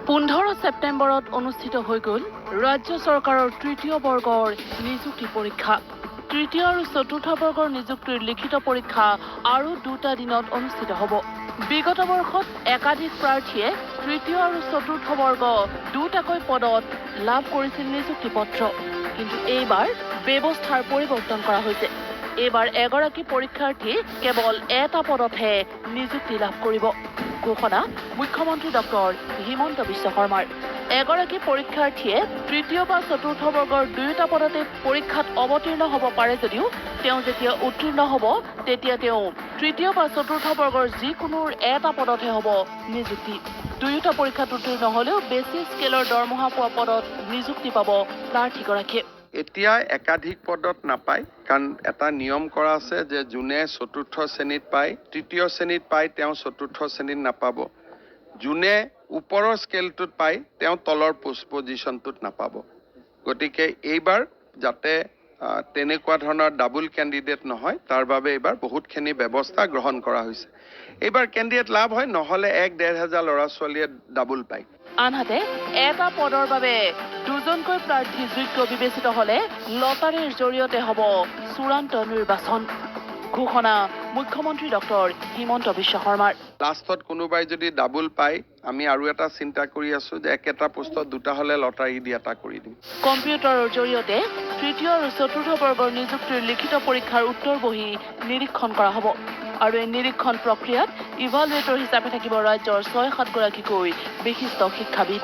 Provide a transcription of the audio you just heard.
15 ছেপ্টেম্বৰত অনুষ্ঠিত হৈ গ'ল ৰাজ্য চৰকাৰৰ তৃতীয় বৰ্গৰ নিযুক্তি পৰীক্ষা। তৃতীয় আৰু চতুৰ্থ বৰ্গৰ নিযুক্তিৰ লিখিত পৰীক্ষা আৰু 2টা দিনত অনুষ্ঠিত হ'ব। বিগত বৰ্ষত একাধিক প্ৰাৰ্থীয়ে তৃতীয় আৰু চতুৰ্থ বৰ্গ 2টাকৈ পদত লাভ কৰিছিল নিযুক্তি পত্ৰ। কিন্তু এইবাৰ ব্যৱস্থাৰ পৰিৱৰ্তন কৰা হৈছে। এইবাৰ এগৰাকী পৰীক্ষাৰ্থী কেৱল এটা পদতহে নিযুক্তি লাভ কৰিব। ঘোষণা মুখ্যমন্ত্ৰী ডক্টৰ হিমন্ত বিশ্ব শৰ্মাৰ। এগৰাকী পৰীক্ষাৰ্থীয়ে তৃতীয় বা চতুৰ্থ বৰ্গৰ 2টা পদতে পৰীক্ষাত অৱতীৰ্ণ হ'ব পাৰে যদিও তেওঁ যেতিয়া উত্তীৰ্ণ হ'ব তেতিয়া তেওঁ তৃতীয় বা চতুৰ্থ বৰ্গৰ যিকোনো এটা পদতহে হ'ব নিযুক্তি। 2টা পৰীক্ষাত উত্তীৰ্ণ হ'লেও বেছি স্কেলৰ দৰমহা পোৱা পদত নিযুক্তি পাব প্ৰাৰ্থীগৰাকীয়ে। এতিয়া একাধিক পদত নাপায়, কাৰণ এটা নিয়ম কৰা আছে যে যোনে চতুৰ্থ শ্ৰেণীত পায়, তৃতীয় শ্ৰেণীত পায়, তেওঁ চতুৰ্থ শ্ৰেণীত নাপাব। যোনে ওপৰৰ স্কেলটোত পায়, তেওঁ তলৰ পজিশ্যনটোত নাপাব। গতিকে এইবাৰ যাতে তেনেকুৱা ধৰণৰ ডাবল কেণ্ডিডেট নহয়, তাৰ বাবে এইবাৰ বহুতখিনি ব্যৱস্থা গ্ৰহণ কৰা হৈছে। এইবাৰ কেণ্ডিডেট লাভ হয়, নহ'লে 1-1.5 হাজাৰ ল'ৰা ছোৱালীয়ে ডাবল পায়। আনহাতে এটা পদৰ বাবে 2জনকৈ প্ৰাৰ্থী যোগ্য বিবেচিত হ'লে লটাৰীৰ জৰিয়তে হ'ব চূড়ান্ত নিৰ্বাচন। ঘোষণা মুখ্যমন্ত্ৰী ডক্টৰ হিমন্ত বিশ্ব শৰ্মাৰ। লাষ্টত কোনোবাই যদি ডাবল পায়, আমি আৰু এটা চিন্তা কৰি আছো যে একেটা পোষ্টত 2টা হ'লে লটাৰী দি এটা কৰি দিম। কম্পিউটাৰৰ জৰিয়তে তৃতীয় আৰু চতুৰ্থ বৰ্গৰ নিযুক্তিৰ লিখিত পৰীক্ষাৰ উত্তৰ বহি নিৰীক্ষণ কৰা হ'ব। আৰু এই নিৰীক্ষণ প্ৰক্ৰিয়াত ইভালুৱেটৰ হিচাপে থাকিব ৰাজ্যৰ 6-7 গৰাকীকৈ বিশিষ্ট শিক্ষাবিদ।